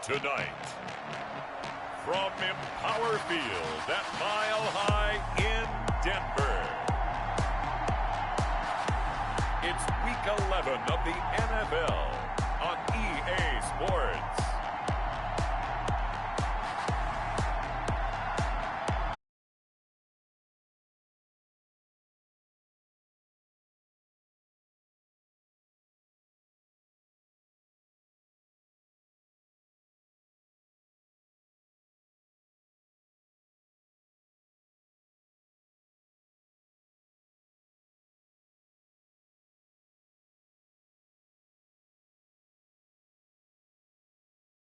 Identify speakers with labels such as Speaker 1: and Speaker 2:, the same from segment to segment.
Speaker 1: Tonight, from Empower Field at Mile High in Denver, it's Week 11 of the NFL on EA Sports.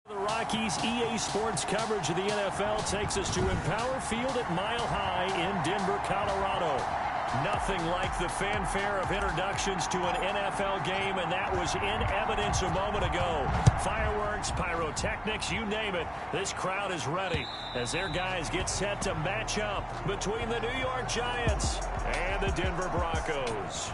Speaker 2: The Rockies EA Sports coverage of the NFL takes us to Empower Field at Mile High in Denver, Colorado. Nothing like the fanfare of introductions to an NFL game, and that was in evidence a moment ago. Fireworks, pyrotechnics, you name it. This crowd is ready as their guys get set to match up between the New York Giants and the Denver Broncos.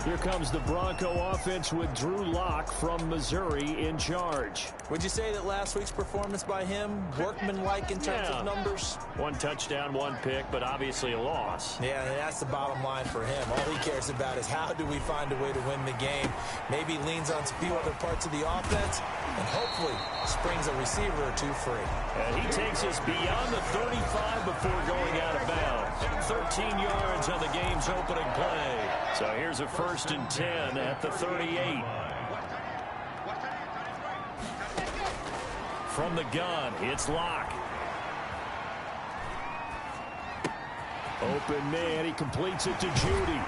Speaker 2: Here comes the Bronco offense with Drew Lock from Missouri in charge.
Speaker 3: Would you say that last week's performance by him, workmanlike in terms of numbers?
Speaker 2: One touchdown, one pick, but obviously a loss.
Speaker 3: Yeah, and that's the bottom line for him. All he cares about is how do we find a way to win the game. Maybe leans on a few other parts of the offense and hopefully springs a receiver or two free.
Speaker 2: And he takes us beyond the 35 before going out of bounds. 13 yards on the game's opening play. So here's a 1st and 10 at the 38. From the gun, it's Lock. Open man, he completes it to Judy.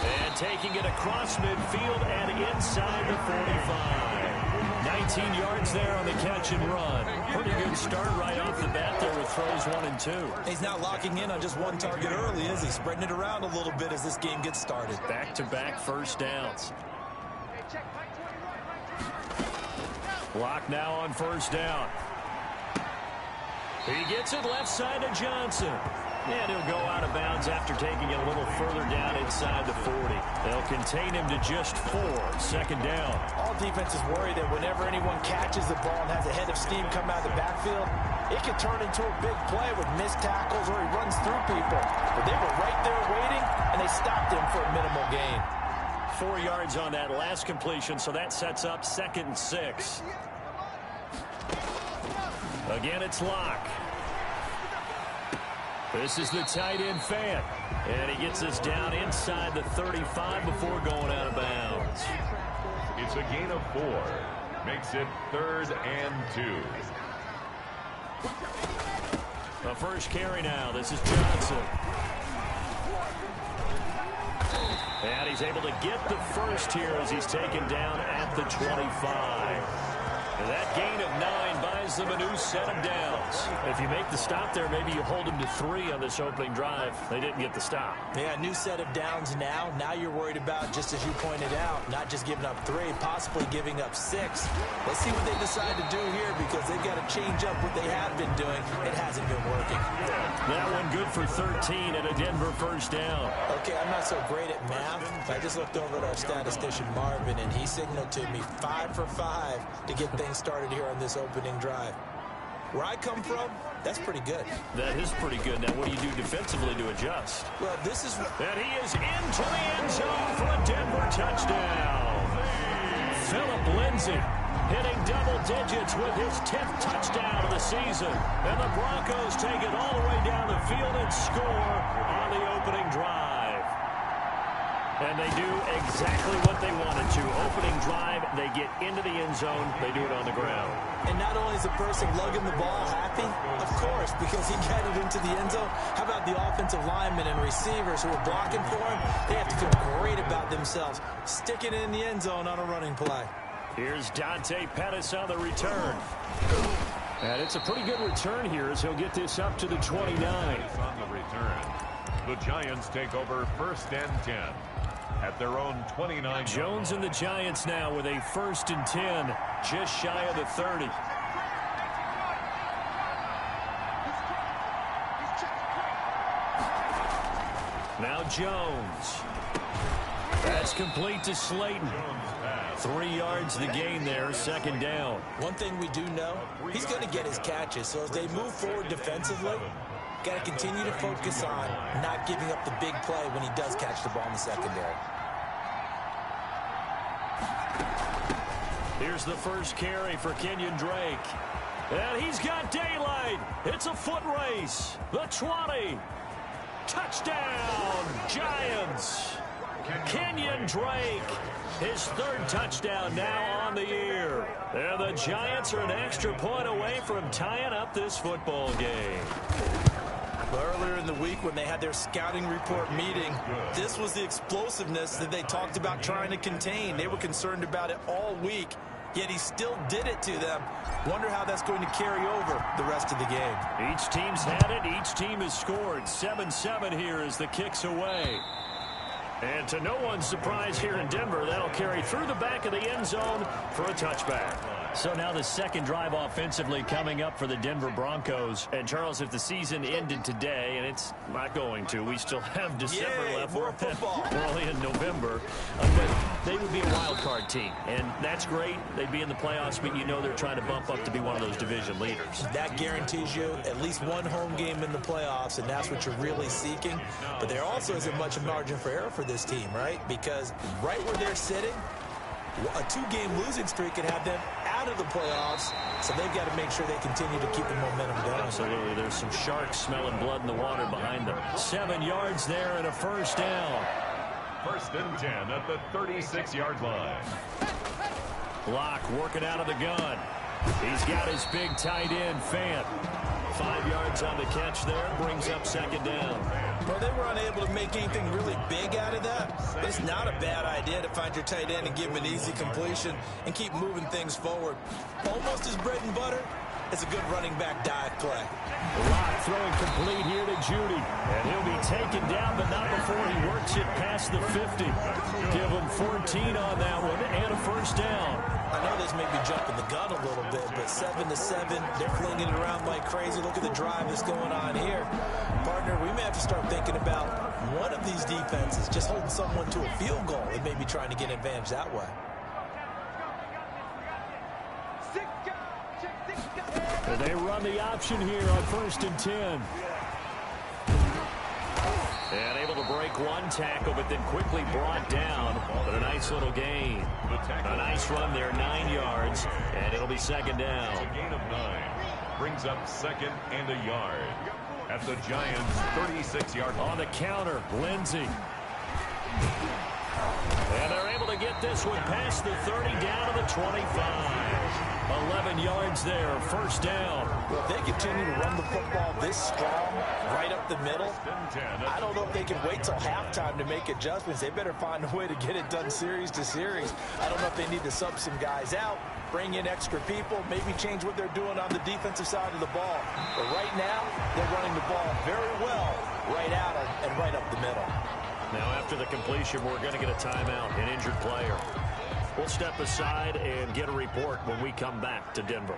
Speaker 2: And taking it across midfield and inside the 45. 19 yards there on the catch and run. Pretty good start right off the bat there with throws 1 and 2.
Speaker 3: He's not locking in on just one target early, is he? Spreading it around a little bit as this game gets started.
Speaker 2: Back-to-back first downs. Lock now on first down. He gets it left side to Johnson. And he'll go out of bounds after taking it a little further down inside the 40. They'll contain him to just 4. 2nd down.
Speaker 3: All defenses worry that whenever anyone catches the ball and has a head of steam come out of the backfield, it can turn into a big play with missed tackles or he runs through people. But they were right there waiting, and they stopped him for a minimal gain.
Speaker 2: 4 yards on that last completion, so that sets up 2nd and 6. Again, it's Lock. This is the tight end Fant. And he gets us down inside the 35 before going out of bounds.
Speaker 1: It's a gain of 4. Makes it 3rd and 2.
Speaker 2: The first carry now. This is Johnson. And he's able to get the first here as he's taken down at the 25. And that gain of 9 buys them a new set of downs. If you make the stop there, maybe you hold them to 3 on this opening drive. They didn't get the stop.
Speaker 3: Yeah, new set of downs now. Now you're worried about, just as you pointed out, not just giving up 3, possibly giving up 6. Let's see what they decide to do here because they've got to change up what they have been doing. It hasn't been working.
Speaker 2: That one good for 13 and a Denver first down.
Speaker 3: Okay, I'm not so great at math. I just looked over at our statistician, Marvin, and he signaled to me 5 for 5 to get things started here on this opening drive. Where I come from, that's pretty good.
Speaker 2: That is pretty good. Now, what do you do defensively to adjust?
Speaker 3: Well, this is...
Speaker 2: And he is into the end zone for a Denver touchdown. Phillip Lindsay hitting double digits with his 10th touchdown of the season. And the Broncos take it all the way down the field and score on the opening drive. And they do exactly what they wanted to. Opening drive, they get into the end zone. They do it on the ground.
Speaker 3: And not only is the person lugging the ball happy, of course, because he got it into the end zone. How about the offensive linemen and receivers who are blocking for him? They have to feel great about themselves, sticking it in the end zone on a running play.
Speaker 2: Here's Dante Pettis on the return. And it's a pretty good return here as he'll get this up to the 29.
Speaker 1: On the return, the Giants take over 1st and 10. At their own 29.
Speaker 2: Jones and the Giants now with a 1st and 10, just shy of the 30. Now Jones. That's complete to Slayton. 3 yards the gain there, second down.
Speaker 3: One thing we do know, he's going to get his catches. So as they move forward defensively, got to continue to focus on not giving up the big play when he does catch the ball in the secondary.
Speaker 2: Here's the first carry for Kenyon Drake. And he's got daylight. It's a foot race. The 20. Touchdown, Giants. Kenyon Drake, his third touchdown now on the year. And the Giants are an extra point away from tying up this football game.
Speaker 3: Earlier in the week when they had their scouting report meeting, this was the explosiveness that they talked about trying to contain. They were concerned about it all week, yet he still did it to them. Wonder how that's going to carry over the rest of the game.
Speaker 2: Each team's had it. Each team has scored. 7-7 here as the kick's away. And to no one's surprise here in Denver, that'll carry through the back of the end zone for a touchback. So now the second drive offensively coming up for the Denver Broncos. And, Charles, if the season ended today, and it's not going to, we still have December left.
Speaker 3: More football.
Speaker 2: We're only in November. But they would be a wild card team. And that's great. They'd be in the playoffs, but you know they're trying to bump up to be one of those division leaders.
Speaker 3: That guarantees you at least one home game in the playoffs, and that's what you're really seeking. But there also isn't much of margin for error for this team, right? Because right where they're sitting, a 2-game losing streak could have them out of the playoffs, so they've got to make sure they continue to keep the momentum going.
Speaker 2: Absolutely. There's some sharks smelling blood in the water behind them. 7 yards there and a first down.
Speaker 1: 1st and 10 at the 36-yard line.
Speaker 2: Locke working out of the gun. He's got his big tight end, Fant. 5 yards on the catch there, brings up second down.
Speaker 3: Well, they were unable to make anything really big out of that. But it's not a bad idea to find your tight end and give him an easy completion and keep moving things forward. Almost his bread and butter. It's a good running back dive play.
Speaker 2: Locke throwing complete here to Judy. And he'll be taken down, but not before he works it past the 50. Give him 14 on that one and a first down.
Speaker 3: I know this may be jumping the gun a little bit, but 7-7, they're flinging it around like crazy. Look at the drive that's going on here. Partner, we may have to start thinking about one of these defenses just holding someone to a field goal and maybe trying to get an advantage that way.
Speaker 2: They run the option here on 1st and 10. And able to break one tackle, but then quickly brought down. But a nice little gain. A nice run there, 9 yards. And it'll be second down.
Speaker 1: A gain of 9. Brings up 2nd and a yard. At the Giants' 36-yard line.
Speaker 2: On the counter, Lindsey. And they're able to get this one past the 30 down to the 25. 11 yards there, first down.
Speaker 3: Well, if they continue to run the football this strong, right up the middle, I don't know if they can wait till halftime to make adjustments. They better find a way to get it done series to series. I don't know if they need to sub some guys out, bring in extra people, maybe change what they're doing on the defensive side of the ball. But right now, they're running the ball very well right out and right up the middle.
Speaker 2: Now, after the completion, we're going to get a timeout, an injured player. We'll step aside and get a report when we come back to Denver.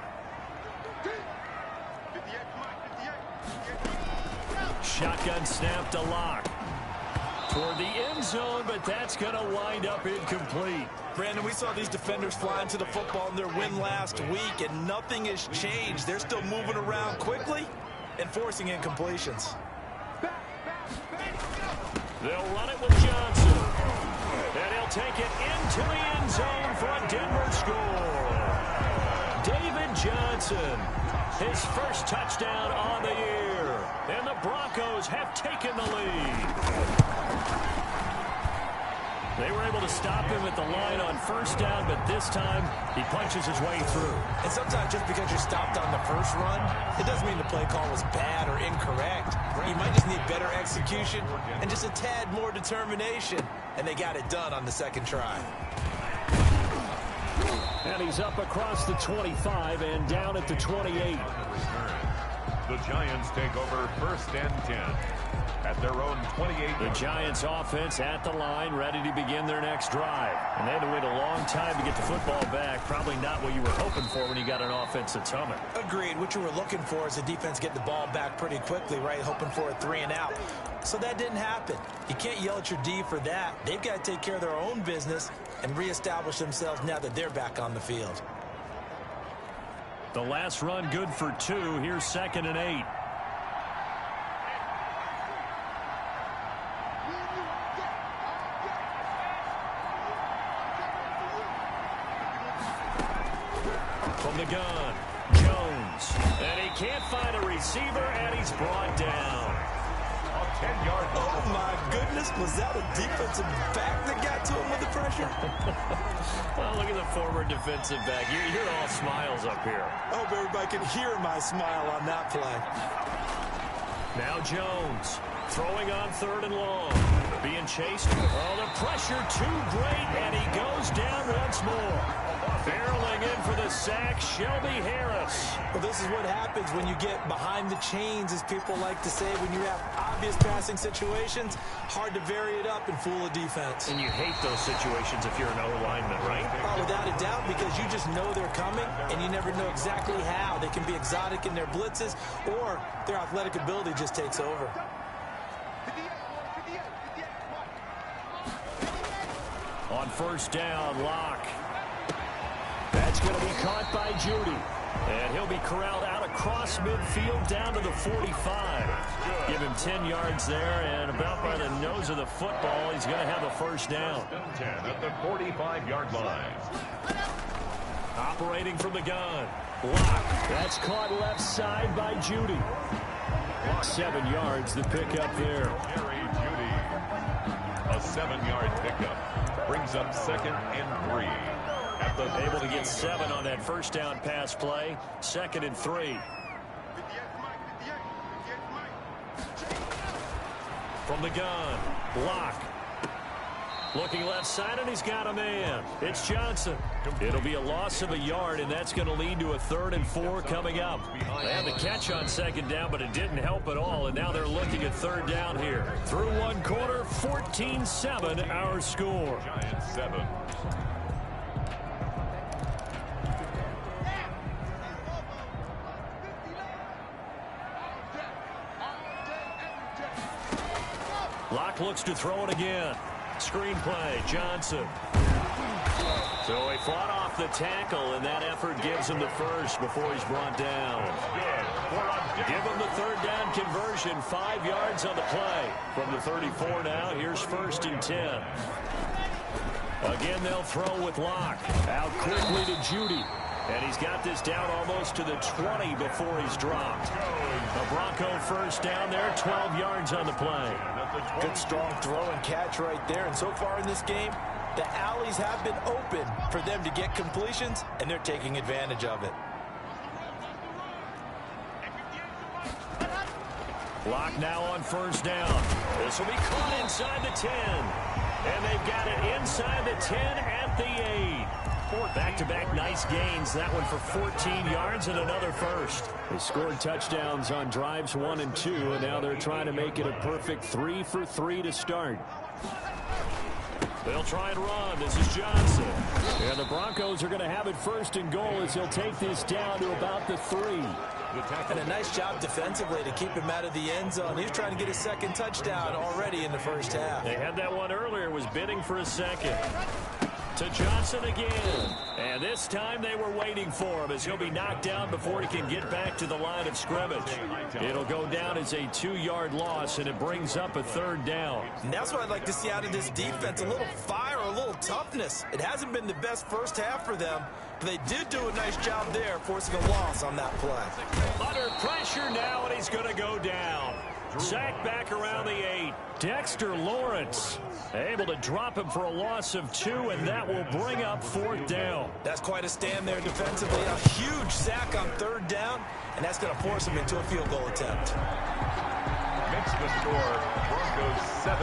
Speaker 2: Shotgun snap to Locke. Toward the end zone, but that's going to wind up incomplete.
Speaker 3: Brandon, we saw these defenders fly into the football in their win last week, and nothing has changed. They're still moving around quickly and forcing incompletions.
Speaker 2: They'll run it with Johnson. And he'll take it into the end zone for a Denver score. David Johnson, his first touchdown on the year. And the Broncos have taken the lead. They were able to stop him at the line on first down, but this time he punches his way through.
Speaker 3: And sometimes just because you're stopped on the first run, it doesn't mean the play call was bad or incorrect. You might just need better execution and just a tad more determination. And they got it done on the second try.
Speaker 2: And he's up across the 25 and down at the 28.
Speaker 1: The Giants take over 1st and 10 at their own 28.
Speaker 2: The Giants offense at the line, ready to begin their next drive. And they had to wait a long time to get the football back. Probably not what you were hoping for when you got an offense that's humming.
Speaker 3: Agreed. What you were looking for is the defense get the ball back pretty quickly, right? Hoping for a 3 and out. So that didn't happen. You can't yell at your D for that. They've got to take care of their own business and reestablish themselves now that they're back on the field.
Speaker 2: The last run good for 2. Here's 2nd and 8. From the gun, Jones. And he can't find a receiver, and he's brought down.
Speaker 1: A 10-yard hold.
Speaker 3: Oh, my goodness. Was that a defensive back that got to him with the pressure?
Speaker 2: Well, look at the forward defensive back. You're all smiles up here.
Speaker 3: I hope everybody can hear my smile on that play.
Speaker 2: Now Jones throwing on 3rd and long. Being chased. Oh, the pressure too great, and he goes down once more. Barreling in for the sack, Shelby Harris.
Speaker 3: Well, this is what happens when you get behind the chains, as people like to say. When you have obvious passing situations, hard to vary it up and fool a defense.
Speaker 2: And you hate those situations if you're an O-lineman, right?
Speaker 3: Oh, without a doubt, because you just know they're coming, and you never know exactly how. They can be exotic in their blitzes, or their athletic ability just takes over.
Speaker 2: On 1st down, Locke. That's going to be caught by Judy. And he'll be corralled out across midfield down to the 45. Give him 10 yards there, and about by the nose of the football, he's going to have a 1st down.
Speaker 1: 10 at the 45-yard line.
Speaker 2: Operating from the gun. Locke. That's caught left side by Judy. 7 yards, the pickup there.
Speaker 1: Jerry Judy. A 7-yard pickup. Brings up 2nd and 3.
Speaker 2: Able to get 7 on that 1st down pass play. 2nd and 3. From the gun, Locke. Looking left side, and he's got a man. It's Johnson. It'll be a loss of a yard, and that's going to lead to a 3rd and 4 coming up. They had the catch on 2nd down, but it didn't help at all, and now they're looking at 3rd down here. Through 1 quarter, 14-7 our score.
Speaker 1: Giants 7.
Speaker 2: Locke looks to throw it again. Screenplay, Johnson. So he fought off the tackle, and that effort gives him the 1st before he's brought down. Give him the 3rd down conversion, 5 yards on the play. From the 34 now, here's 1st and 10. Again, they'll throw with Locke. Out quickly to Judy. And he's got this down almost to the 20 before he's dropped. A Bronco 1st down there, 12 yards on the play.
Speaker 3: Good strong throw and catch right there. And so far in this game, the alleys have been open for them to get completions, and they're taking advantage of it.
Speaker 2: Locke now on 1st down. This will be caught inside the 10. And they've got it inside the 10 at the 8. Back-to-back nice gains. That one for 14 yards and another 1st. They scored touchdowns on drives 1 and 2, and now they're trying to make it a perfect 3 for 3 to start. They'll try and run. This is Johnson. And the Broncos are going to have it 1st and goal as he'll take this down to about the 3.
Speaker 3: And a nice job defensively to keep him out of the end zone. He was trying to get his 2nd touchdown already in the 1st half.
Speaker 2: They had that one earlier, was bidding for a 2nd. To Johnson again. And this time they were waiting for him as he'll be knocked down before he can get back to the line of scrimmage. It'll go down as a 2-yard loss, and it brings up a 3rd down.
Speaker 3: And that's what I'd like to see out of this defense, a little fire, a little toughness. It hasn't been the best 1st half for them, but they did do a nice job there forcing a loss on that play.
Speaker 2: Under pressure now, and he's going to go down. Sack back around the 8. Dexter Lawrence able to drop him for a loss of 2, and that will bring up 4th down.
Speaker 3: That's quite a stand there defensively. A huge sack on 3rd down, and that's going to force him into a field goal attempt.
Speaker 1: Makes the score Broncos 17.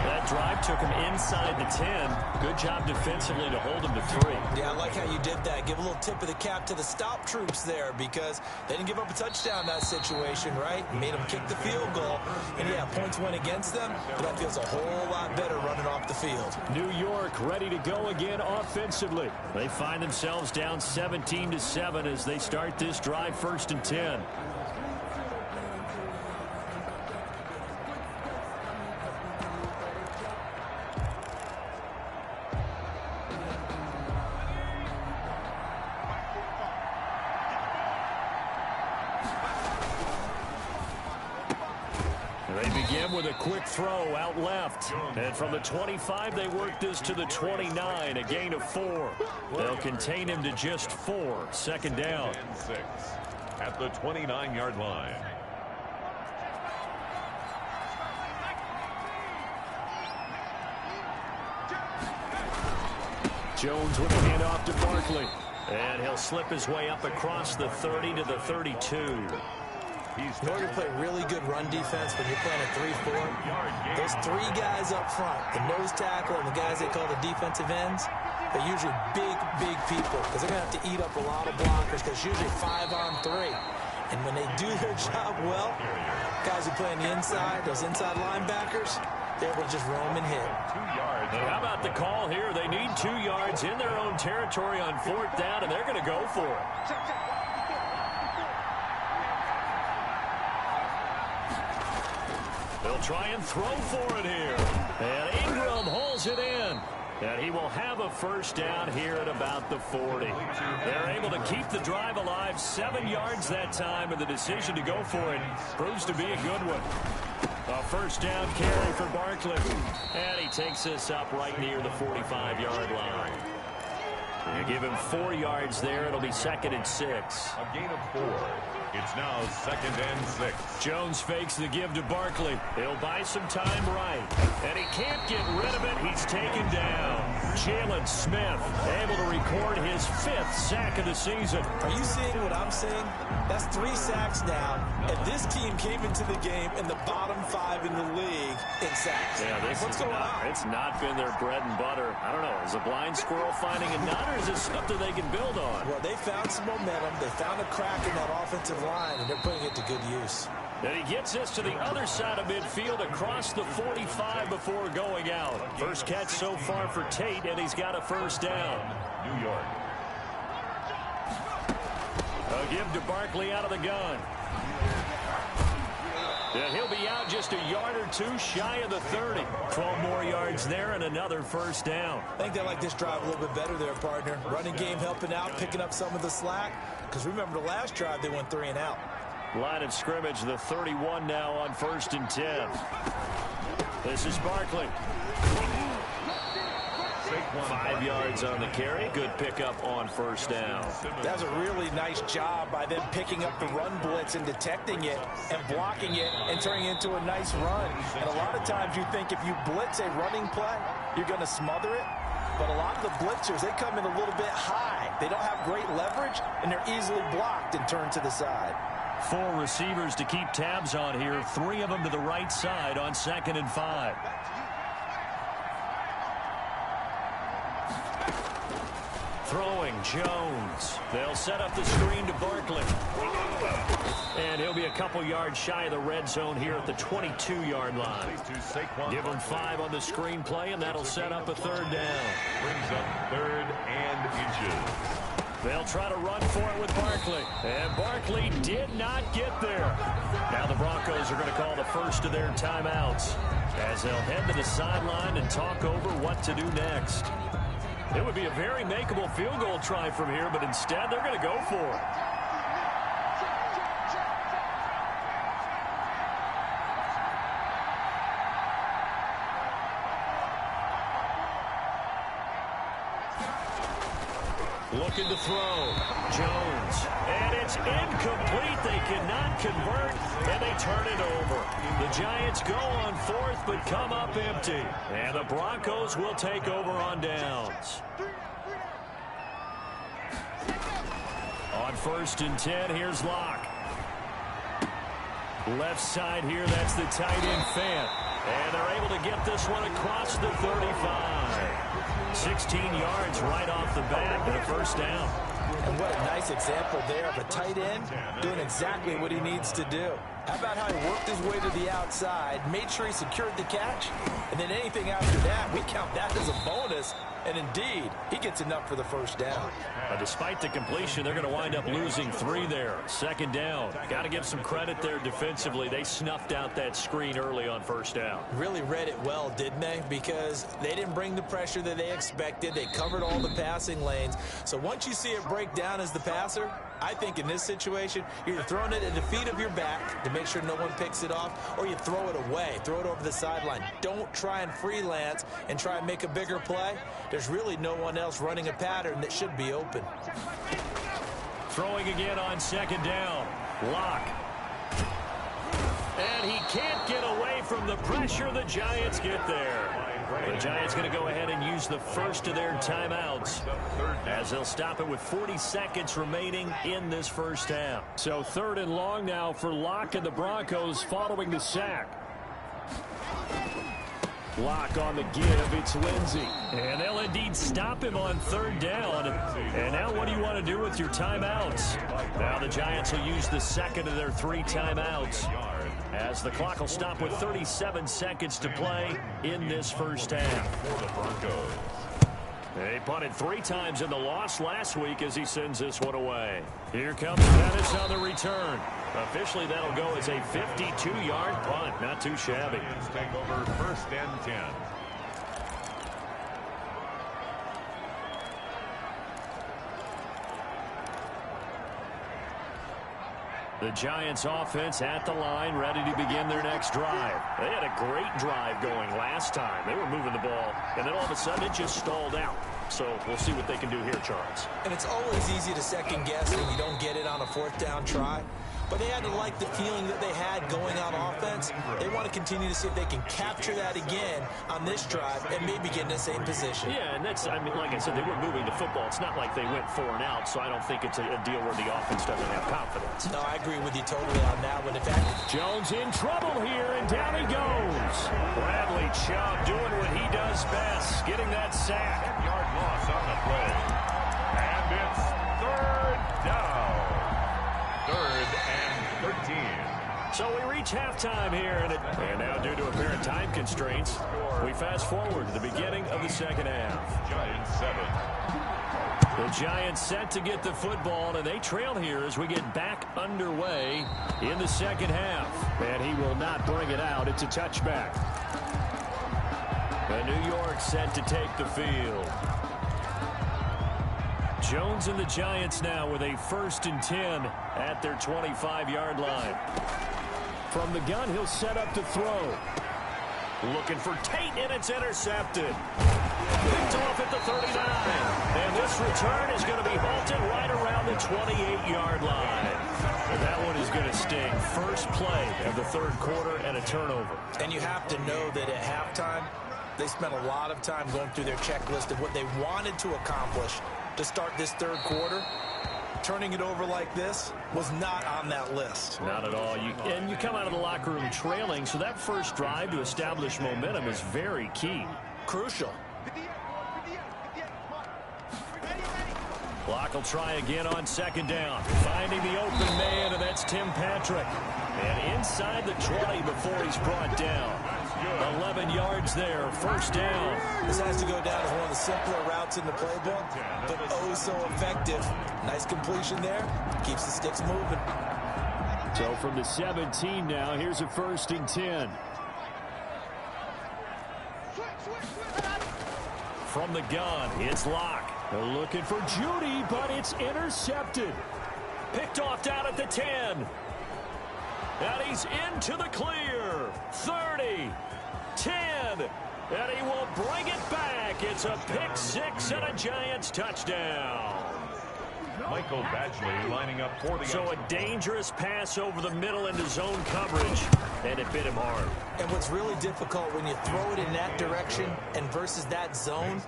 Speaker 2: That drive took him inside the 10. Good job defensively to hold him to 3.
Speaker 3: Yeah, I like how you did that. Give a little tip of the cap to the stop troops there, because they didn't give up a touchdown in that situation, right? Made them kick the field goal. And yeah, points went against them, but that feels a whole lot better running off the field.
Speaker 2: New York ready to go again offensively. They find themselves down 17-7 as they start this drive 1st and 10. him with a quick throw out left. And from the 25, they work this to the 29, a gain of 4. They'll contain him to just 4. Second down.
Speaker 1: 6 at the 29-yard line.
Speaker 2: Jones with a handoff to Barkley. And he'll slip his way up across the 30 to the 32.
Speaker 3: In order to play really good run defense when you're playing a 3-4, those 3 guys up front, the nose tackle and the guys they call the defensive ends, they're usually big people because they're going to have to eat up a lot of blockers because usually 5 on 3. And when they do their job well, guys who play on the inside, those inside linebackers, they're able to just roam and hit.
Speaker 2: And how about the call here? They need 2 yards in their own territory on 4th down, and they're going to go for it. They'll try and throw for it here. And Ingram holds it in. And he will have a first down here at about the 40. They're able to keep the drive alive, 7 yards that time, and the decision to go for it proves to be a good one. A first down carry for Barkley. And he takes this up right near the 45-yard line. You give him 4 yards there. It'll be 2nd and 6.
Speaker 1: A gain of 4. It's now 2nd and 6.
Speaker 2: Jones fakes the give to Barkley. He'll buy some time right. And he can't get rid of it. He's taken down. Jalen Smith able to record his 5th sack of the season.
Speaker 3: Are you seeing what I'm seeing? That's 3 sacks down. And this team came into the game in the bottom 5 in the league in sacks.
Speaker 2: Yeah,
Speaker 3: what's going on?
Speaker 2: It's not been their bread and butter. I don't know. Is a blind squirrel finding a nut, or is this stuff that they can build on?
Speaker 3: Well, they found some momentum. They found a crack in that offensive line, and they're putting it to good use.
Speaker 2: And he gets this to the other side of midfield across the 45 before going out. First catch so far for Tate, and he's got a first down.
Speaker 1: New York.
Speaker 2: A give to Barkley out of the gun. And he'll be out just a yard or 2 shy of the 30. 12 more yards there and another first down.
Speaker 3: I think they like this drive a little bit better there, partner. Running game helping out, picking up some of the slack. Because remember the last drive, they went 3 and out.
Speaker 2: Line of scrimmage, the 31 now on 1st and 10. This is Barkley. 5 yards on the carry. Good pickup on first down.
Speaker 3: That's a really nice job by them picking up the run blitz and detecting it and blocking it and turning it into a nice run. And a lot of times you think if you blitz a running play, you're going to smother it. But a lot of the blitzers, they come in a little bit high. They don't have great leverage, and they're easily blocked and turned to the side.
Speaker 2: 4 receivers to keep tabs on here. 3 of them to the right side on 2nd and 5. Throwing Jones. They'll set up the screen to Barkley. And he'll be a couple yards shy of the red zone here at the 22-yard line. Give him 5 on the screen play, and that'll set up a 3rd down.
Speaker 1: Brings up 3rd and inches.
Speaker 2: They'll try to run for it with Barkley. And Barkley did not get there. Now the Broncos are going to call the first of their timeouts as they'll head to the sideline and talk over what to do next. It would be a very makeable field goal try from here, but instead they're going to go for it. Looking to throw. Jones. And it's incomplete. They cannot convert, and they turn it over. The Giants go on 4th, but come up empty. And the Broncos will take over on downs. On 1st and 10, here's Locke. Left side here, that's the tight end Fant. And they're able to get this one across the 35. 16 yards right off the bat and a first down.
Speaker 3: And what a nice example there of a tight end doing exactly what he needs to do. How about how he worked his way to the outside, made sure he secured the catch, and then anything after that, we count that as a bonus. And indeed, he gets enough for the first down.
Speaker 2: Despite the completion, they're going to wind up losing 3 there. 2nd down. Got to give some credit there defensively. They snuffed out that screen early on 1st down.
Speaker 3: Really read it well, didn't they? Because they didn't bring the pressure that they expected. They covered all the passing lanes. So once you see it break down as the passer, I think in this situation, you're either throwing it at the feet of your back to make sure no one picks it off, or you throw it away, throw it over the sideline. Don't try and freelance and try and make a bigger play. There's really no one else running a pattern that should be open.
Speaker 2: Throwing again on second down. Lock. And he can't get away from the pressure. The Giants get there. The Giants going to go ahead and use the first of their timeouts as they'll stop it with 40 seconds remaining in this first half. So 3rd and long now for Locke and the Broncos following the sack. Lock on the give. It's Lindsey. And they'll indeed stop him on 3rd down. And now what do you want to do with your timeouts? Now the Giants will use the second of their 3 timeouts as the clock will stop with 37 seconds to play in this first half.
Speaker 1: For the Broncos.
Speaker 2: They punted 3 times in the loss last week as he sends this one away. Here comes Pettis on the return. Officially, that'll go as a 52-yard punt. Not too shabby.
Speaker 1: Take over 1st and 10.
Speaker 2: The Giants offense at the line, ready to begin their next drive. They had a great drive going last time. They were moving the ball, and then all of a sudden it just stalled out. So we'll see what they can do here, Charles.
Speaker 3: And it's always easy to second guess when you don't get it on a 4th down try. But they had to like the feeling that they had going on offense. They want to continue to see if they can capture that again on this drive and maybe get in the same position.
Speaker 2: Yeah, and that's, I mean, like I said, they were moving the football. It's not like they went 4 and out, so I don't think it's a deal where the offense doesn't have confidence.
Speaker 3: No, I agree with you totally on that one. In fact,
Speaker 2: Jones in trouble here, and down he goes. Bradley Chubb doing what he does best, getting that sack.
Speaker 1: Yard loss on the play. And it's 3rd down. 3rd and 13.
Speaker 2: So we reach halftime here, and now due to apparent time constraints, we fast forward to the beginning of the second half.
Speaker 1: Giants 7.
Speaker 2: The Giants set to get the football, and they trail here as we get back underway in the second half. And he will not bring it out. It's a touchback. And New York set to take the field. Jones and the Giants now with a 1st and 10 at their 25-yard line. From the gun, he'll set up to throw. Looking for Tate, and it's intercepted. Picked off at the 39. And this return is going to be halted right around the 28-yard line. And that one is going to sting. First play of the 3rd quarter and a turnover.
Speaker 3: and you have to know that at halftime, they spent a lot of time going through their checklist of what they wanted to accomplish to start this 3rd quarter. Turning it over like this was not on that list.
Speaker 2: Not at all. And you come out of the locker room trailing, so that first drive to establish momentum is very key.
Speaker 3: Crucial.
Speaker 2: Clock will try again on 2nd down. Finding the open man, and that's Tim Patrick. And inside the 20 before he's brought down. 11 yards there, 1st down.
Speaker 3: This has to go down as one of the simpler routes in the playbook, but oh so effective. Nice completion there. Keeps the sticks moving.
Speaker 2: So from the 17 now, here's a 1st and 10. From the gun, it's Locke. They're looking for Judy, but it's intercepted. Picked off down at the 10. And he's into the clear. 30, 10, and he will bring it back. It's a pick 6 and a Giants touchdown.
Speaker 1: Michael Badgley lining up for the...
Speaker 2: So a dangerous pass over the middle into zone coverage, and it bit him hard.
Speaker 3: And what's really difficult when you throw it in that direction and versus that zone,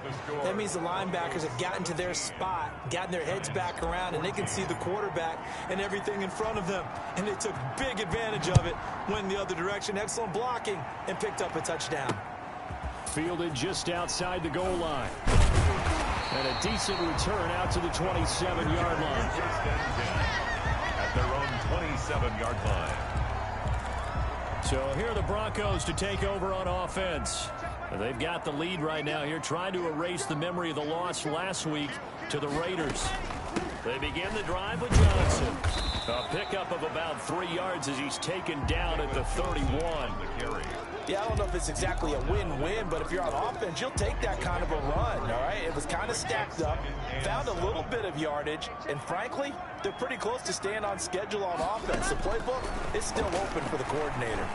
Speaker 3: that means the linebackers have gotten to their spot, gotten their heads back around, and they can see the quarterback and everything in front of them. And they took big advantage of it, went the other direction. Excellent blocking, and picked up a touchdown.
Speaker 2: Fielded just outside the goal line. And a decent return out to the 27-yard line.
Speaker 1: At their own 27-yard line.
Speaker 2: So here are the Broncos to take over on offense. They've got the lead right now here, trying to erase the memory of the loss last week to the Raiders. They begin the drive with Johnson. A pickup of about 3 yards as he's taken down at the 31.
Speaker 3: Yeah, I don't know if it's exactly a win-win, but if you're on offense, you'll take that kind of a run, all right? It was kind of stacked up, found a little bit of yardage, and frankly, they're pretty close to staying on schedule on offense. The playbook is still open for the coordinator.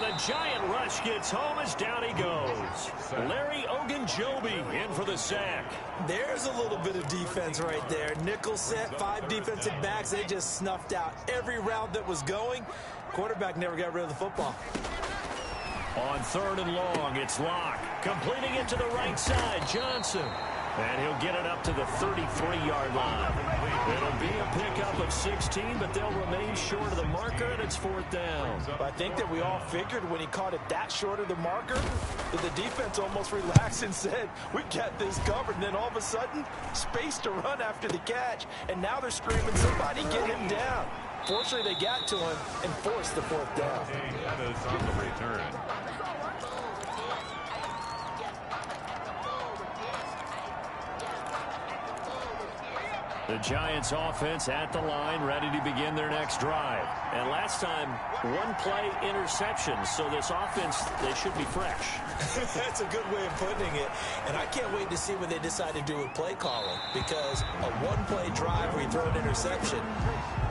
Speaker 2: The giant rush gets home as down he goes. Larry Ogunjobi in for the sack.
Speaker 3: There's a little bit of defense right there. Nickel set, 5 defensive backs. They just snuffed out every route that was going. Quarterback never got rid of the football.
Speaker 2: On 3rd and long, it's Locke. Completing it to the right side, Johnson. And he'll get it up to the 33-yard line. It'll be a pickup of 16, but they'll remain short of the marker, and it's 4th down.
Speaker 3: I think that we all figured when he caught it that short of the marker that the defense almost relaxed and said, we got this covered. And then all of a sudden, space to run after the catch. And now they're screaming, somebody get him down. Fortunately, they got to him and forced the 4th down.
Speaker 1: That is on the return.
Speaker 2: The Giants offense at the line, ready to begin their next drive. And last time, 1-play interception, so this offense, they should be fresh.
Speaker 3: That's a good way of putting it. And I can't wait to see what they decide to do with play calling, because a 1-play drive where you throw an interception,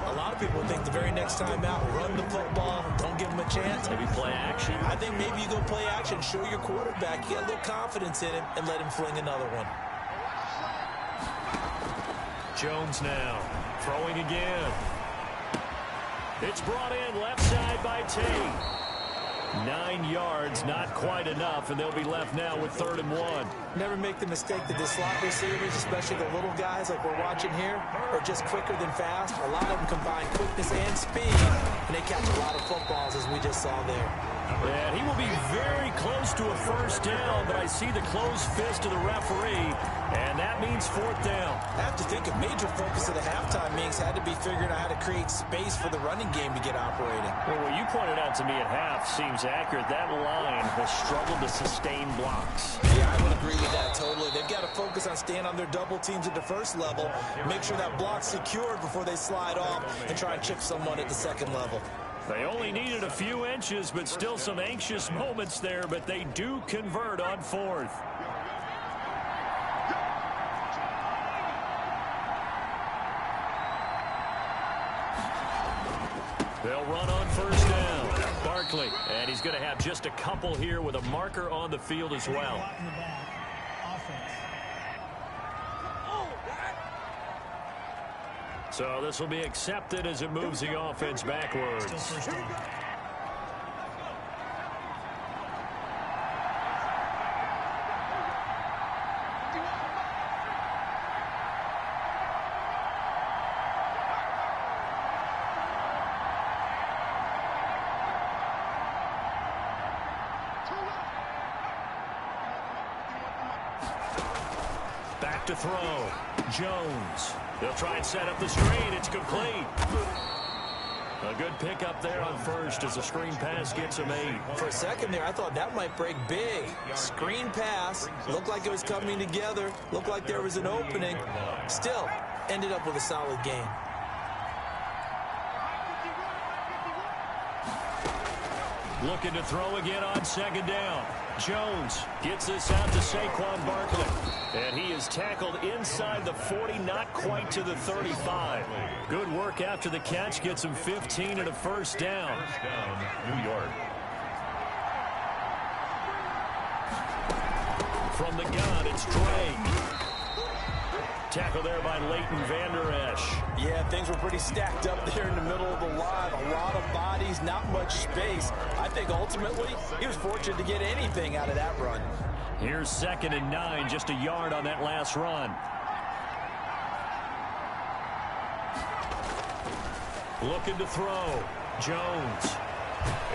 Speaker 3: a lot of people think the very next time out, run the football, don't give them a chance.
Speaker 2: Maybe play action.
Speaker 3: I think maybe you go play action, show your quarterback, you got a little confidence in him, and let him fling another one.
Speaker 2: Jones now, throwing again. It's brought in left side by Tate. 9 yards, not quite enough, and they'll be left now with 3rd and 1.
Speaker 3: Never make the mistake that the slot receivers, especially the little guys like we're watching here, are just quicker than fast. A lot of them combine quickness and speed, and they catch a lot of footballs, as we just saw there.
Speaker 2: And he will be very close to a 1st down, but I see the closed fist of the referee, and that means 4th down.
Speaker 3: I have to think a major focus of the halftime meetings had to be figuring out how to create space for the running game to get operating.
Speaker 2: Well, what you pointed out to me at half seems accurate. That line has struggled to sustain blocks.
Speaker 3: Yeah, I would agree with that totally. They've got to focus on staying on their double teams at the 1st level, make sure that block's secured before they slide off and try and chip someone at the 2nd level.
Speaker 2: They only needed a few inches, but still some anxious moments there, but they do convert on 4th. They'll run on 1st down. Barkley, and he's going to have just a couple here with a marker on the field as well. So this will be accepted as it moves the offense backwards. Back to throw. Jones. They'll try and set up the screen. It's complete. A good pickup there on 1st as the screen pass gets him 8.
Speaker 3: For a second there, I thought that might break big. Screen pass. Looked like it was coming together. Looked like there was an opening. Still, ended up with a solid game.
Speaker 2: Looking to throw again on 2nd down. Jones gets this out to Saquon Barkley. And he is tackled inside the 40, not quite to the 35. Good work after the catch. Gets him 15 and a 1st down.
Speaker 1: New York.
Speaker 2: From the gun, it's Drake. Tackle there by Leighton Vander Esch.
Speaker 3: Yeah, things were pretty stacked up there in the middle of the line. A lot of bodies, not much space. I think ultimately he was fortunate to get anything out of that run.
Speaker 2: Here's 2nd and 9, just a yard on that last run. Looking to throw. Jones.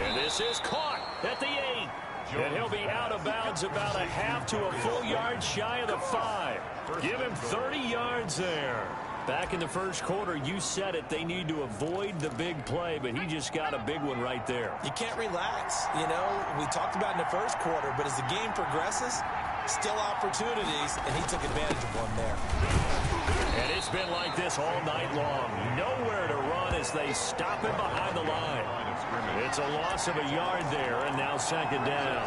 Speaker 2: And this is caught at the 8. And he'll be out of bounds about a half to a full yard shy of the 5. Give him 30 yards there. Back in the 1st quarter, you said it, they need to avoid the big play, but he just got a big one right there.
Speaker 3: You can't relax. You know, we talked about in the 1st quarter, but as the game progresses, Still opportunities, and he took advantage of one there.
Speaker 2: And it's been like this all night long. Nowhere to run as they stop him behind the line. It's a loss of a yard there, and now second down.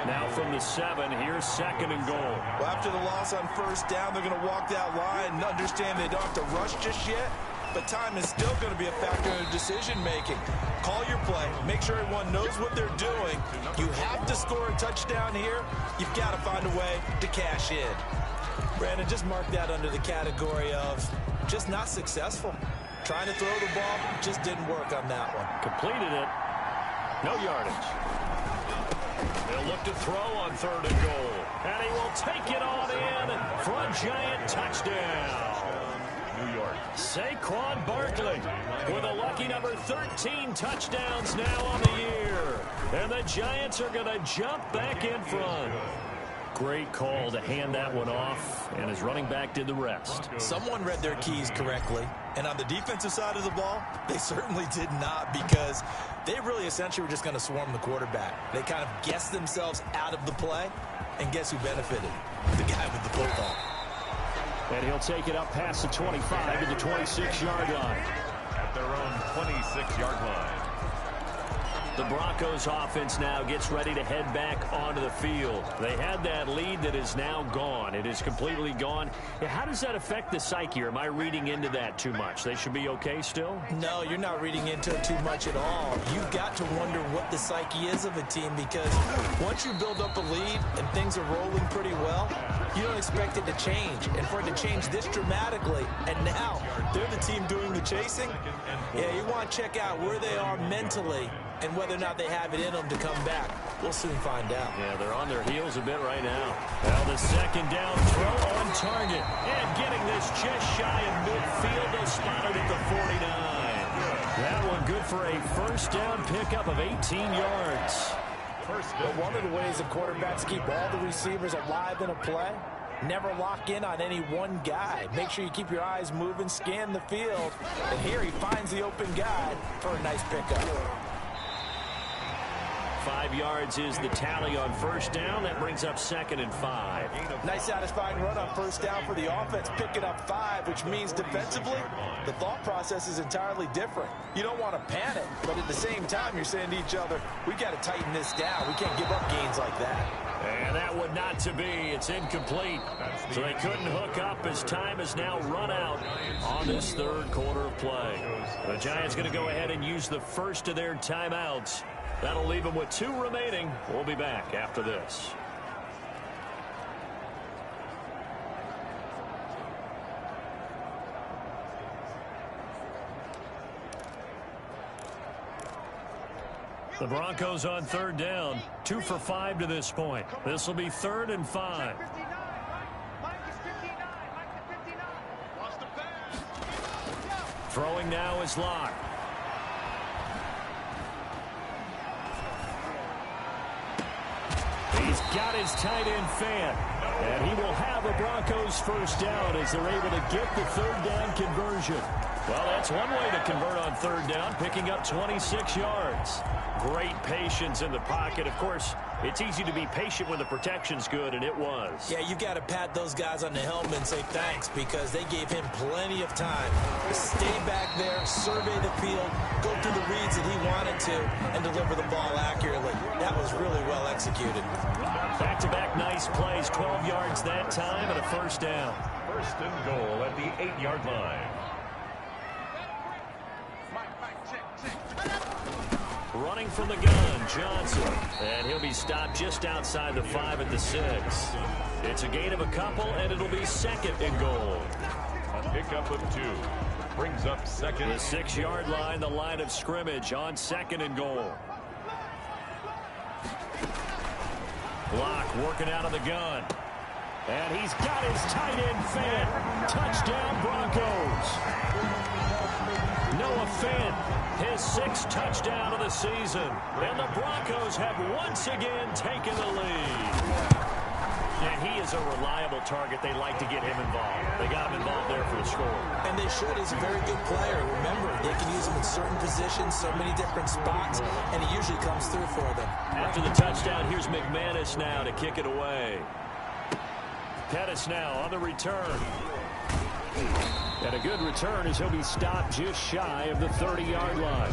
Speaker 2: Now from the 7, here's second and goal.
Speaker 3: Well, after the loss on first down, they're going to walk that line and understand they don't have to rush just yet. But time is still going to be a factor in decision-making. Call your play. Make sure everyone knows what they're doing. You have to score a touchdown here. You've got to find a way to cash in. Brandon, just mark that under the category of just not successful. Trying to throw the ball just didn't work on that one.
Speaker 2: Completed it. No yardage. They'll look to throw on third and goal. And he will take it on in for a giant touchdown.
Speaker 1: New York.
Speaker 2: Saquon Barkley with a lucky number 13 touchdowns now on the year. And the Giants are going to jump back in front. Great call to hand that one off, and his running back did the rest.
Speaker 3: Someone read their keys correctly, and on the defensive side of the ball, they certainly did not, because they really essentially were just going to swarm the quarterback. They kind of guessed themselves out of the play, and guess who benefited? The guy with the football.
Speaker 2: And he'll take it up past the 25 to the 26-yard line.
Speaker 1: At their own 26-yard line.
Speaker 2: The Broncos offense now gets ready to head back onto the field. They had that lead that is now gone. It is completely gone. How does that affect the psyche? Or am I reading into that too much? They should be okay still?
Speaker 3: No, you're not reading into it too much at all. You've got to wonder what the psyche is of a team, because once you build up a lead and things are rolling pretty well, you don't expect it to change. And for it to change this dramatically, and now they're the team doing the chasing, yeah, you want to check out where they are mentally and whether or not they have it in them to come back. We'll soon find out.
Speaker 2: Yeah, they're on their heels a bit right now. Well, the second down throw on target. And getting this just shy of midfield. They spotted at the 49. That one good for a first down pickup of 18 yards.
Speaker 3: But one of the ways that quarterbacks keep all the receivers alive in a play, never lock in on any one guy. Make sure you keep your eyes moving, scan the field. And here he finds the open guy for a nice pickup.
Speaker 2: 5 yards is the tally on first down. That brings up second and 5.
Speaker 3: Nice satisfying run on first down for the offense, picking up 5, which means defensively, the thought process is entirely different. You don't want to panic, but at the same time, you're saying to each other, we got to tighten this down. We can't give up gains like that.
Speaker 2: And that would not to be. It's incomplete. So they couldn't hook up as time has now run out on this third quarter of play. The Giants going to go ahead and use the first of their timeouts. That'll leave them with 2 remaining. We'll be back after this. The Broncos on third down. 2 for 5 to this point. This will be 3rd and 5. Throwing now is Locke. He's got his tight end fan. And he will have a Broncos first down as they're able to get the third down conversion. Well, that's one way to convert on third down, picking up 26 yards. Great patience in the pocket. Of course, it's easy to be patient when the protection's good, and it was.
Speaker 3: Yeah, you got to pat those guys on the helmet and say thanks, because they gave him plenty of time to stay back there, survey the field, go through the reads that he wanted to, and deliver the ball accurately. That was really well executed.
Speaker 2: Back-to-back nice plays, 12 yards that time, and a first down.
Speaker 1: First and goal at the 8-yard line.
Speaker 2: Running from the gun, Johnson. And he'll be stopped just outside the 5 at the 6. It's a gain of a couple, and it'll be second and goal.
Speaker 1: A pickup of 2. Brings up second.
Speaker 2: The 6-yard line, the line of scrimmage on second and goal. Locke working out of the gun. And he's got his tight end fan. Touchdown, Broncos. Noah Fant, his 6th touchdown of the season. And the Broncos have once again taken the lead. And he is a reliable target. They like to get him involved. They got him involved there for the score.
Speaker 3: And they should. He's a very good player. Remember, they can use him in certain positions, so many different spots, and he usually comes through for them.
Speaker 2: After the touchdown, here's McManus now to kick it away. Pettis now on the return. And a good return as he'll be stopped just shy of the 30-yard line.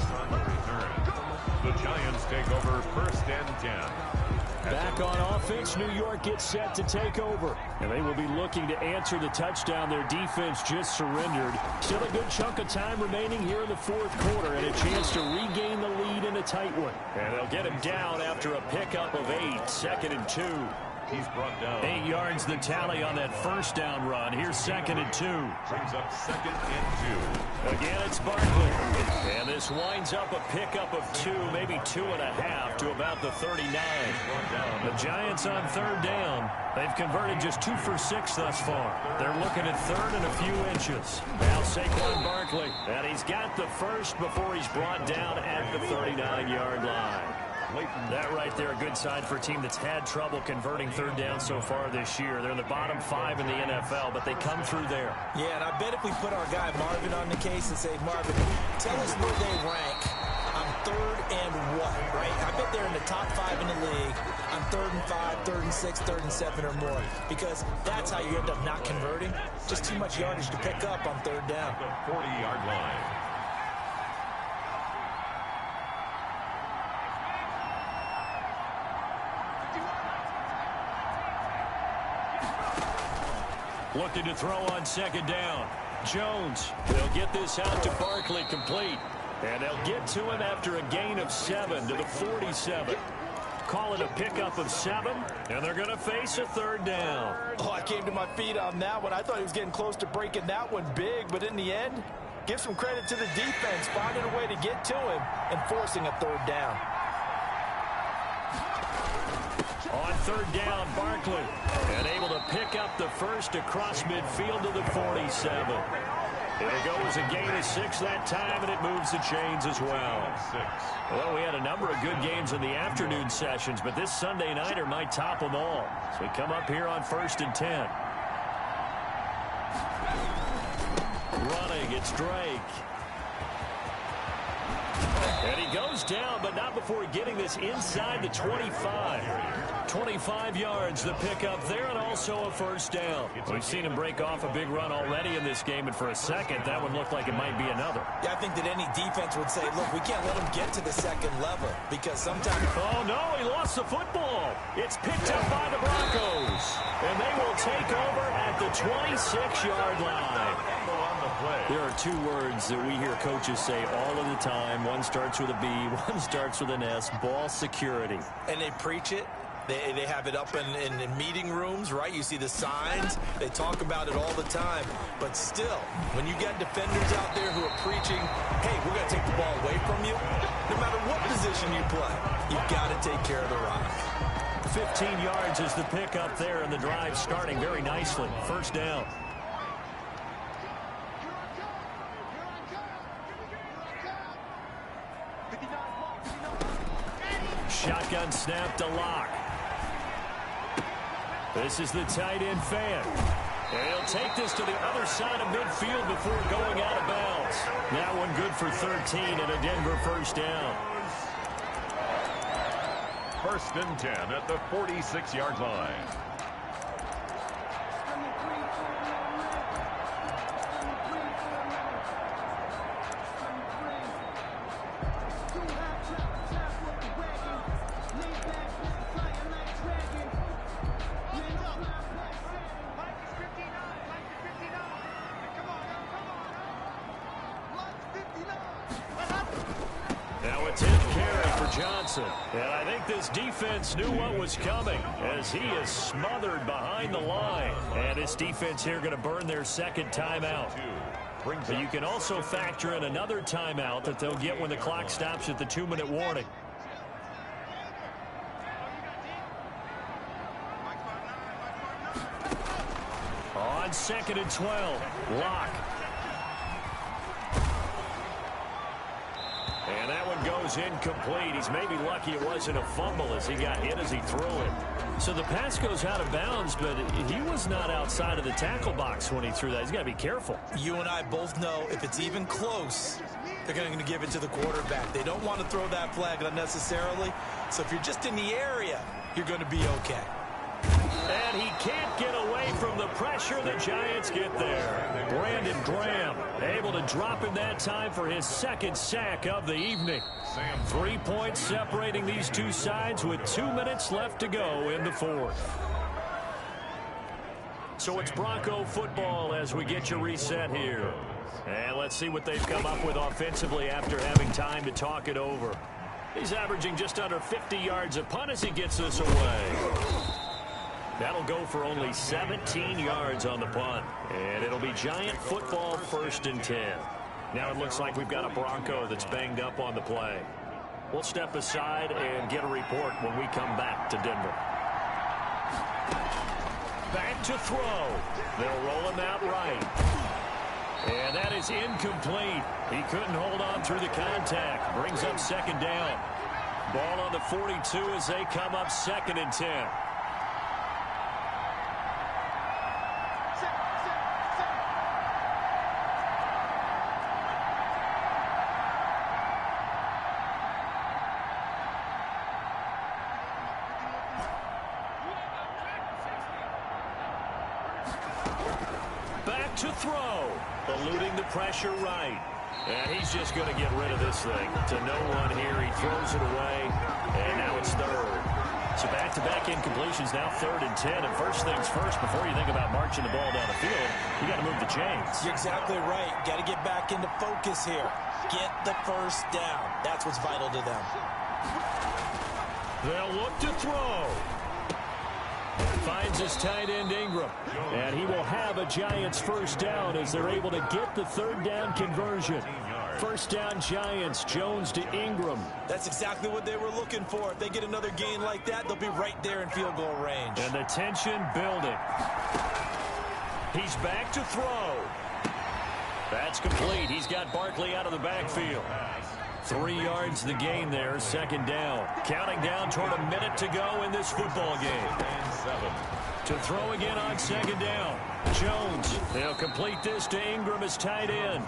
Speaker 1: The Giants take over 1st and 10.
Speaker 2: Back on offense, New York gets set to take over. And they will be looking to answer the touchdown their defense just surrendered. Still a good chunk of time remaining here in the 4th quarter and a chance to regain the lead in a tight one. And they'll get him down after a pickup of 8, 2nd and 2.
Speaker 1: He's brought down
Speaker 2: 8 yards the tally on that 1st down run. Here's 2nd and 2.
Speaker 1: Brings up 2nd and 2.
Speaker 2: Again, it's Barkley. And this winds up a pickup of 2, maybe 2.5 to about the 39. The Giants on 3rd down. They've converted just 2 for 6 thus far. They're looking at 3rd and a few inches. Now Saquon Barkley. And he's got the first before he's brought down at the 39-yard line. That right there, a good sign for a team that's had trouble converting 3rd down so far this year. They're in the bottom 5 in the NFL, but they come through there.
Speaker 3: Yeah, and I bet if we put our guy Marvin on the case and say, Marvin, tell us where they rank on 3rd and what, right? I bet they're in the top 5 in the league on 3rd and 5, 3rd and 6, 3rd and 7 or more, because that's how you end up not converting. Just too much yardage to pick up on 3rd down.
Speaker 1: The 40-yard line.
Speaker 2: Looking to throw on 2nd down. Jones. They'll get this out to Barkley complete. And they'll get to him after a gain of 7 to the 47. Call it a pickup of 7, and they're going to face a 3rd down.
Speaker 3: Oh, I came to my feet on that one. I thought he was getting close to breaking that one big, but in the end, give some credit to the defense, finding a way to get to him and forcing a 3rd down.
Speaker 2: On 3rd down, Barkley, and able to pick up the first across midfield to the 47. It'll go as a gain of 6 that time, and it moves the chains as well. Well, we had a number of good games in the afternoon sessions, but this Sunday nighter might top them all. So we come up here on 1st and 10. Running, it's Drake. And he goes down, but not before getting this inside the 25. 25 yards, the pickup there, and also a 1st down. We've seen him break off a big run already in this game, and for a second, that one looked like it might be another.
Speaker 3: Yeah, I think that any defense would say, look, we can't let him get to the 2nd level, because sometimes...
Speaker 2: Oh, no, he lost the football. It's picked up by the Broncos, and they will take over at the 26-yard line. There are 2 words that we hear coaches say all of the time. One starts with a B, one starts with an S, ball security.
Speaker 3: And they preach it. They have it up in meeting rooms, right? You see the signs. They talk about it all the time. But still, when you get defenders out there who are preaching, hey, we're going to take the ball away from you, no matter what position you play, you've got to take care of the rock.
Speaker 2: 15 yards is the pickup there, and the drive starting very nicely. 1st down. Shotgun snap to Lock. This is the tight end fan. And he'll take this to the other side of midfield before going out of bounds. That one good for 13 and a Denver 1st down.
Speaker 1: 1st and 10 at the 46-yard line.
Speaker 2: And I think this defense knew what was coming as he is smothered behind the line. And this defense here going to burn their 2nd timeout. But you can also factor in another timeout that they'll get when the clock stops at the 2-minute warning. On 2nd and 12, Lock. And that one goes incomplete. He's maybe lucky it wasn't a fumble as he got hit as he threw it. So the pass goes out of bounds, but he was not outside of the tackle box when he threw that. He's got to be careful.
Speaker 3: You and I both know if it's even close, they're going to give it to the quarterback. They don't want to throw that flag unnecessarily. So if you're just in the area, you're going to be okay.
Speaker 2: And he can't get away from pressure. The Giants get there. Brandon Graham able to drop him that time for his second sack of the evening. 3 points separating these two sides with 2 minutes left to go in the fourth. So it's Bronco football as we get you reset here. And let's see what they've come up with offensively after having time to talk it over. He's averaging just under 50 yards a punt as he gets this away. That'll go for only 17 yards on the punt. And it'll be Giant football 1st and 10. Now it looks like we've got a Bronco that's banged up on the play. We'll step aside and get a report when we come back to Denver. Back to throw. They'll roll him out right. And that is incomplete. He couldn't hold on through the contact. Brings up 2nd down. Ball on the 42 as they come up 2nd and 10. Back to throw. Eluding the pressure right. And he's just going to get rid of this thing. To no one here. He throws it away. And now it's 3rd. So back-to-back incompletions, now 3rd and 10. And first things first, before you think about marching the ball down the field, you got to move the chains.
Speaker 3: You're exactly right. Got to get back into focus here. Get the first down. That's what's vital to them.
Speaker 2: They'll look to throw. Finds his tight end Ingram. And he will have a Giants first down as they're able to get the 3rd down conversion. First down Giants, Jones to Ingram.
Speaker 3: That's exactly what they were looking for. If they get another gain like that, they'll be right there in field goal range.
Speaker 2: And the tension building. He's back to throw. That's complete. He's got Barkley out of the backfield. 3 yards the gain there, 2nd down. Counting down toward a minute to go in this football game. To throw again on 2nd down. Jones, they'll complete this to Ingram as tight end.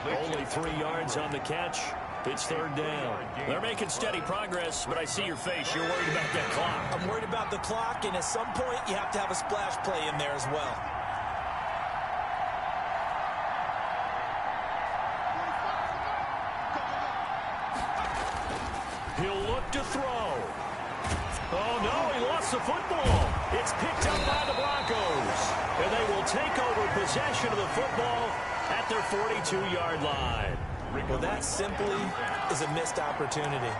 Speaker 2: Only 3 yards on the catch. It's 3rd down. They're making steady progress, but I see your face. You're worried about that clock.
Speaker 3: I'm worried about the clock, and at some point, you have to have a splash play in there as well.
Speaker 2: He'll look to throw. Oh, no, he lost the football. It's picked up by the Broncos. And they will take over possession of the football at their 42-yard line.
Speaker 3: Well, that simply is a missed opportunity.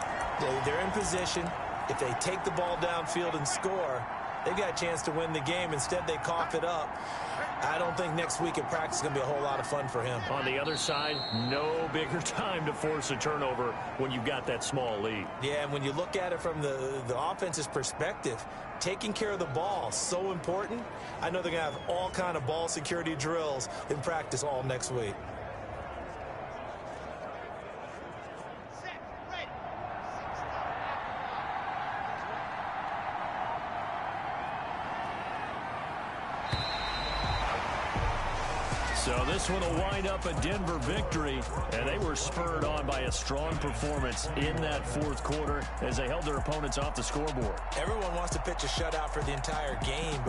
Speaker 3: They're in position. If they take the ball downfield and score, they've got a chance to win the game. Instead, they cough it up. I don't think next week at practice is going to be a whole lot of fun for him.
Speaker 2: On the other side, no bigger time to force a turnover when you've got that small lead.
Speaker 3: Yeah, and when you look at it from the offense's perspective, taking care of the ball, so important. I know they're going to have all kind of ball security drills in practice all next week.
Speaker 2: So this one will wind up a Denver victory, and they were spurred on by a strong performance in that 4th quarter as they held their opponents off the scoreboard.
Speaker 3: Everyone wants to pitch a shutout for the entire game,